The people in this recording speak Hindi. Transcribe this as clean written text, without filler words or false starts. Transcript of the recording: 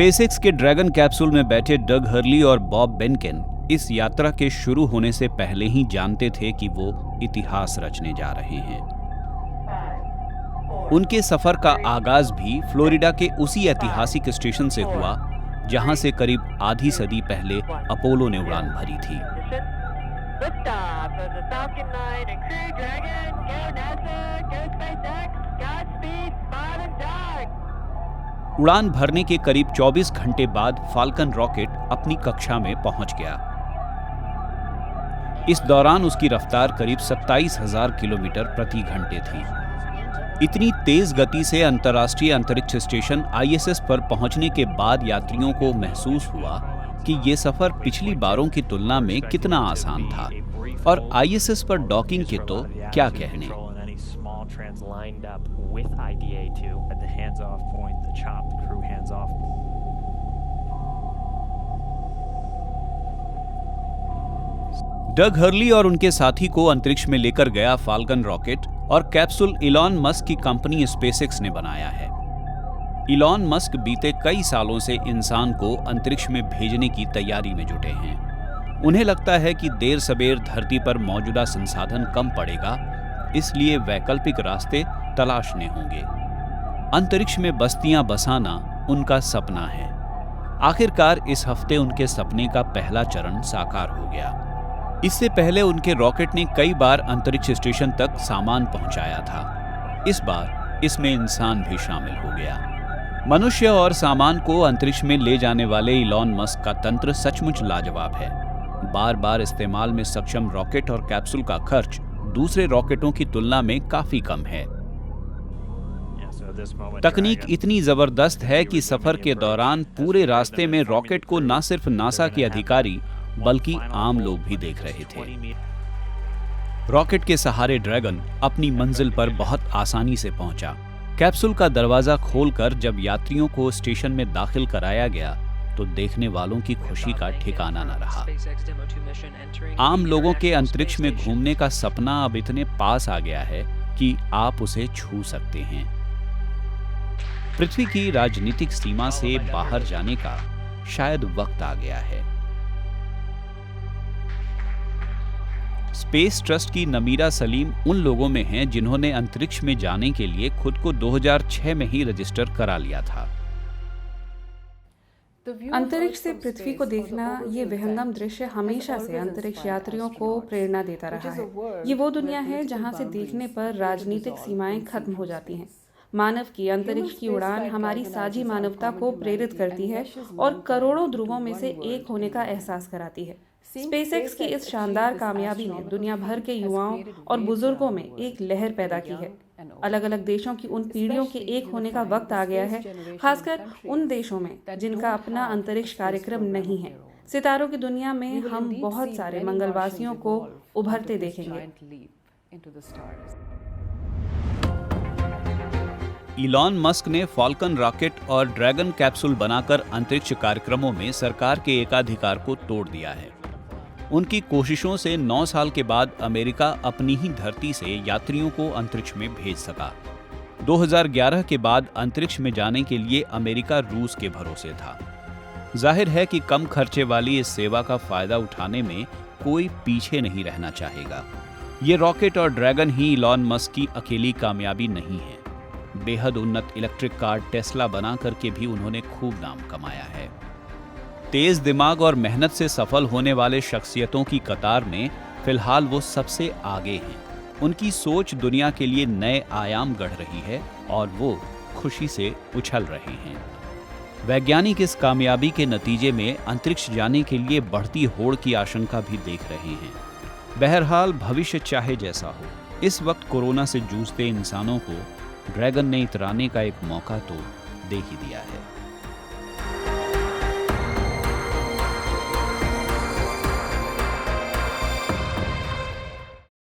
स्पेसएक्स के ड्रैगन कैप्सूल में बैठे डग हर्ली और बॉब बेनकेन इस यात्रा के शुरू होने से पहले ही जानते थे कि वो इतिहास रचने जा रहे हैं। उनके सफर का आगाज भी फ्लोरिडा के उसी ऐतिहासिक स्टेशन से हुआ जहां से करीब आधी सदी पहले अपोलो ने उड़ान भरी थी। उड़ान भरने के करीब 24 घंटे बाद फाल्कन रॉकेट अपनी कक्षा में पहुंच गया। इस दौरान उसकी रफ्तार करीब 27,000 किलोमीटर प्रति घंटे थी। इतनी तेज गति से अंतर्राष्ट्रीय अंतरिक्ष स्टेशन ISS पर पहुंचने के बाद यात्रियों को महसूस हुआ कि ये सफर पिछली बारों की तुलना में कितना आसान था, और ISS पर डॉकिंग के तो क्या कहने। डग हर्ली और उनके साथी को अंतरिक्ष में लेकर गया फाल्कन रॉकेट और कैप्सूल इलॉन मस्क की कंपनी स्पेसएक्स ने बनाया है। इलॉन मस्क बीते कई सालों से इंसान को अंतरिक्ष में भेजने की तैयारी में जुटे हैं। उन्हें लगता है कि देर सबेर धरती पर मौजूदा संसाधन कम पड़ेगा, इसलिए वैकल्पिक रास्ते तलाशने होंगे। अंतरिक्ष में बस्तियां बसाना उनका सपना है। आखिरकार इस हफ्ते उनके सपने का पहला चरण साकार हो गया। इससे पहले उनके रॉकेट ने कई बार अंतरिक्ष स्टेशन तक सामान पहुंचाया था। इस बार इसमें इंसान भी शामिल हो गया। मनुष्य और सामान को अंतरिक्ष में ले जाने वाले इलॉन मस्क का तंत्र सचमुच लाजवाब है। बार बार इस्तेमाल में सक्षम रॉकेट और कैप्सूल का खर्च दूसरे रॉकेटों की तुलना में काफी कम है। तकनीक इतनी जबरदस्त है कि सफर के दौरान पूरे रास्ते में रॉकेट को न सिर्फ नासा के अधिकारी बल्कि आम लोग भी देख रहे थे। रॉकेट के सहारे ड्रैगन अपनी मंजिल पर बहुत आसानी से पहुंचा। कैप्सूल का दरवाजा खोलकर जब यात्रियों को स्टेशन में दाखिल कराया गया तो देखने वालों की खुशी का ठिकाना न रहा। आम लोगों के अंतरिक्ष में घूमने का सपना अब इतने पास आ गया है कि आप उसे छू सकते हैं। पृथ्वी की राजनीतिक सीमा से बाहर जाने का शायद वक्त आ गया है। स्पेस ट्रस्ट की नमीरा सलीम उन लोगों में हैं जिन्होंने अंतरिक्ष में जाने के लिए खुद को 2006 में ही रजिस्टर करा लिया था। अंतरिक्ष से पृथ्वी को देखना ये विहंगम दृश्य हमेशा से अंतरिक्ष यात्रियों को प्रेरणा देता रहा है। ये वो दुनिया है जहां से देखने पर राजनीतिक सीमाएं खत्म हो जाती हैं। मानव की अंतरिक्ष की उड़ान हमारी साझी मानवता को प्रेरित करती है और करोड़ों ध्रुवों में से एक होने का एहसास कराती है। स्पेसएक्स की इस शानदार कामयाबी ने दुनिया भर के युवाओं और बुजुर्गों में एक लहर पैदा की है। अलग अलग देशों की उन पीढ़ियों के एक होने का वक्त आ गया है, खासकर उन देशों में जिनका अपना अंतरिक्ष कार्यक्रम नहीं है। सितारों की दुनिया में हम बहुत सारे मंगलवासियों को उभरते देखेंगे। इलॉन मस्क ने फाल्कन रॉकेट और ड्रैगन कैप्सूल बनाकर अंतरिक्ष कार्यक्रमों में सरकार के एकाधिकार को तोड़ दिया है। उनकी कोशिशों से 9 साल के बाद अमेरिका अपनी ही धरती से यात्रियों को अंतरिक्ष में भेज सका। 2011 के बाद अंतरिक्ष में जाने के लिए अमेरिका रूस के भरोसे था। जाहिर है कि कम खर्चे वाली इस सेवा का फायदा उठाने में कोई पीछे नहीं रहना चाहेगा। ये रॉकेट और ड्रैगन ही इलॉन मस्क की अकेली कामयाबी नहीं है। बेहद उन्नत इलेक्ट्रिक कार टेस्ला बना करके भी उन्होंने खूब नाम कमाया है। तेज दिमाग और मेहनत से सफल होने वाले शख्सियतों की कतार में फिलहाल वो सबसे आगे हैं। उनकी सोच दुनिया के लिए नए आयाम गढ़ रही है और वो खुशी से उछल रहे हैं। वैज्ञानिक इस कामयाबी के नतीजे में अंतरिक्ष जाने के लिए बढ़ती होड़ की आशंका भी देख रहे हैं। बहरहाल भविष्य चाहे जैसा हो, इस वक्त कोरोना से जूझते इंसानों को ड्रैगन ने इतराने का एक मौका तो दे ही दिया है।